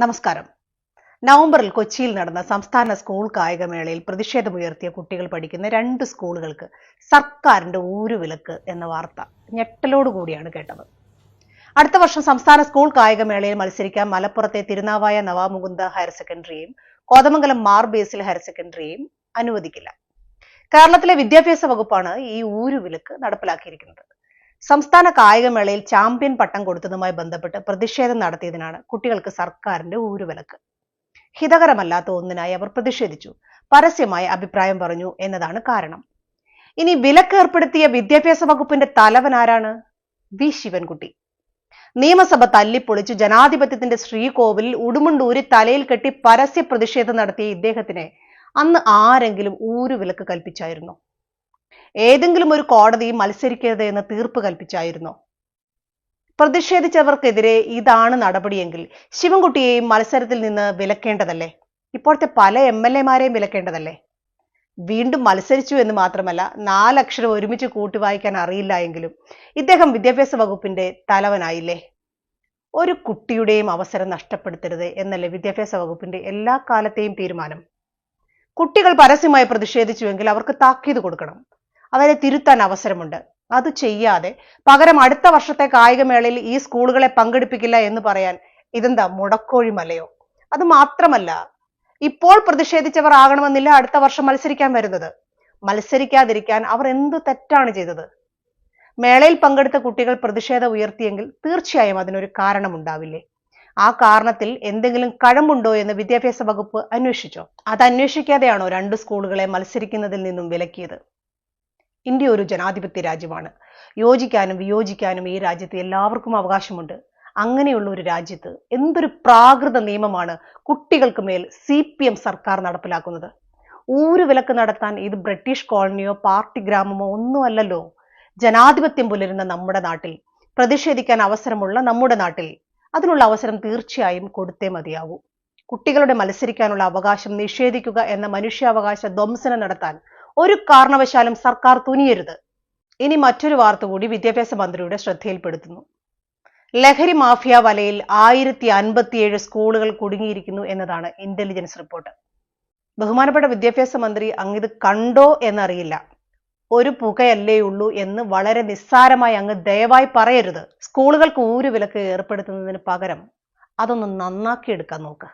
നമസ്കാരം. നവംബറിൽ കൊച്ചിയിൽ നടന്ന സംസ്ഥാന സ്കൂൾ കായികമേളയിൽ പ്രതിഷേധമുയർത്തിയ കുട്ടികൾ പഠിക്കുന്ന 2 സ്കൂളുകൾക്ക് സർക്കാരിന്റെ ഊരുവിലക്ക് എന്ന വാർത്ത ഞെട്ടലോടുകൂടിയാണ് കേട്ടത്. അടുത്ത വർഷം സംസ്ഥാന സ്കൂൾ കായികമേളയിൽ മത്സരിക്കാൻ മലപ്പുറത്തെ തിരുനാവായ നവാമുകുന്ദ ഹയർ സെക്കൻഡറിയെയും കോതമംഗലം മാർ ബേസിൽ ഹയർ സെക്കൻഡറിയെയും അനുവദിക്കില്ല. കേരളത്തിലെ വിദ്യാഭ്യാസ വകുപ്പാണ് ഈ ഊരുവിലക്ക് നടപ്പിലാക്കിയിരിക്കുന്നത്. സംസ്ഥാന കായികമേളയിൽ ചാമ്പ്യൻ പട്ടം കൊടുത്തതുമായി ബന്ധപ്പെട്ട് പ്രതിഷേധം നടത്തിയതിനാണ് കുട്ടികൾക്ക് സർക്കാരിന്റെ ഊരുവിലക്ക്. ഹിതകരമല്ലാത്ത ഒന്നിനായി അവർ പ്രതിഷേധിച്ചു, പരസ്യമായ അഭിപ്രായം പറഞ്ഞു എന്നതാണ് കാരണം. ഇനി വിലക്ക് ഏർപ്പെടുത്തിയ വിദ്യാഭ്യാസ വകുപ്പിന്റെ തലവൻ ആരാണ്? വി ശിവൻകുട്ടി. നിയമസഭ തല്ലിപ്പൊളിച്ചു ജനാധിപത്യത്തിന്റെ ശ്രീകോവിലിൽ ഉടുമുണ്ടൂരി തലയിൽ കെട്ടി പരസ്യ പ്രതിഷേധം നടത്തിയ ഇദ്ദേഹത്തിനെ അന്ന് ആരെങ്കിലും ഊരുവിലക്ക് കൽപ്പിച്ചായിരുന്നോ? ഏതെങ്കിലും ഒരു കോടതി മത്സരിക്കരുത് എന്ന് തീർപ്പ് കൽപ്പിച്ചായിരുന്നോ? പ്രതിഷേധിച്ചവർക്കെതിരെ ഇതാണ് നടപടിയെങ്കിൽ ശിവൻകുട്ടിയെയും മത്സരത്തിൽ നിന്ന് വിലക്കേണ്ടതല്ലേ? ഇപ്പോഴത്തെ പല MLA-മാരെയും വിലക്കേണ്ടതല്ലേ? വീണ്ടും മത്സരിച്ചു എന്ന് മാത്രമല്ല 4 അക്ഷരം ഒരുമിച്ച് കൂട്ടി വായിക്കാൻ അറിയില്ല എങ്കിലും ഇദ്ദേഹം വിദ്യാഭ്യാസ വകുപ്പിന്റെ തലവനായില്ലേ? ഒരു കുട്ടിയുടെയും അവസരം നഷ്ടപ്പെടുത്തരുത് എന്നല്ലേ വിദ്യാഭ്യാസ വകുപ്പിന്റെ എല്ലാ കാലത്തെയും തീരുമാനം? കുട്ടികൾ പരസ്യമായി പ്രതിഷേധിച്ചുവെങ്കിൽ അവർക്ക് താക്കീത് കൊടുക്കണം, അവരെ തിരുത്താൻ അവസരമുണ്ട്. അത് ചെയ്യാതെ പകരം അടുത്ത വർഷത്തെ കായികമേളയിൽ ഈ സ്കൂളുകളെ പങ്കെടുപ്പിക്കില്ല എന്ന് പറയാൻ ഇതെന്താ മുടക്കോഴി മലയോ? അത് മാത്രമല്ല, ഇപ്പോൾ പ്രതിഷേധിച്ചവർ ആകണമെന്നില്ല അടുത്ത വർഷം മത്സരിക്കാൻ വരുന്നത്. മത്സരിക്കാതിരിക്കാൻ അവർ എന്തു തെറ്റാണ് ചെയ്തത്? മേളയിൽ പങ്കെടുത്ത കുട്ടികൾ പ്രതിഷേധം ഉയർത്തിയെങ്കിൽ തീർച്ചയായും അതിനൊരു കാരണമുണ്ടാവില്ലേ? ആ കാരണത്തിൽ എന്തെങ്കിലും കഴമ്പുണ്ടോ എന്ന് വിദ്യാഭ്യാസ വകുപ്പ് അന്വേഷിച്ചോ? അത് അന്വേഷിക്കാതെയാണോ 2 സ്കൂളുകളെ മത്സരിക്കുന്നതിൽ നിന്നും വിലക്കിയത്? ഇന്ത്യ ഒരു ജനാധിപത്യ രാജ്യമാണ്. യോജിക്കാനും വിയോജിക്കാനും ഈ രാജ്യത്ത് എല്ലാവർക്കും അവകാശമുണ്ട്. അങ്ങനെയുള്ള ഒരു രാജ്യത്ത് എന്തൊരു പ്രാകൃത നിയമമാണ് കുട്ടികൾക്ക് മേൽ CPM സർക്കാർ നടപ്പിലാക്കുന്നത്? ഊരുവിലക്ക് നടത്താൻ ഇത് ബ്രിട്ടീഷ് കോളനിയോ പാർട്ടി ഗ്രാമമോ ഒന്നുമല്ലല്ലോ. ജനാധിപത്യം പുലരുന്ന നമ്മുടെ നാട്ടിൽ, പ്രതിഷേധിക്കാൻ അവസരമുള്ള നമ്മുടെ നാട്ടിൽ അതിനുള്ള അവസരം തീർച്ചയായും കൊടുത്തേ മതിയാവൂ. കുട്ടികളുടെ മത്സരിക്കാനുള്ള അവകാശം നിഷേധിക്കുക എന്ന മനുഷ്യാവകാശ ധ്വംസനം നടത്താൻ ഒരു കാരണവശാലും സർക്കാർ തുനിയരുത്. ഇനി മറ്റൊരു വാർത്ത കൂടി വിദ്യാഭ്യാസ മന്ത്രിയുടെ ശ്രദ്ധയിൽപ്പെടുത്തുന്നു. ലഹരി മാഫിയ വലയിൽ 1057 സ്കൂളുകൾ കുടുങ്ങിയിരിക്കുന്നു എന്നതാണ് ഇന്റലിജൻസ് റിപ്പോർട്ട്. ബഹുമാനപ്പെട്ട വിദ്യാഭ്യാസ മന്ത്രി അങ്ങിത് കണ്ടോ എന്നറിയില്ല. ഒരു പുകയല്ലേ ഉള്ളൂ എന്ന് വളരെ നിസ്സാരമായി അങ്ങ് ദയവായി പറയരുത്. സ്കൂളുകൾക്ക് ഊരുവിലക്ക് ഏർപ്പെടുത്തുന്നതിന് പകരം അതൊന്ന് നന്നാക്കിയെടുക്കാൻ നോക്ക്.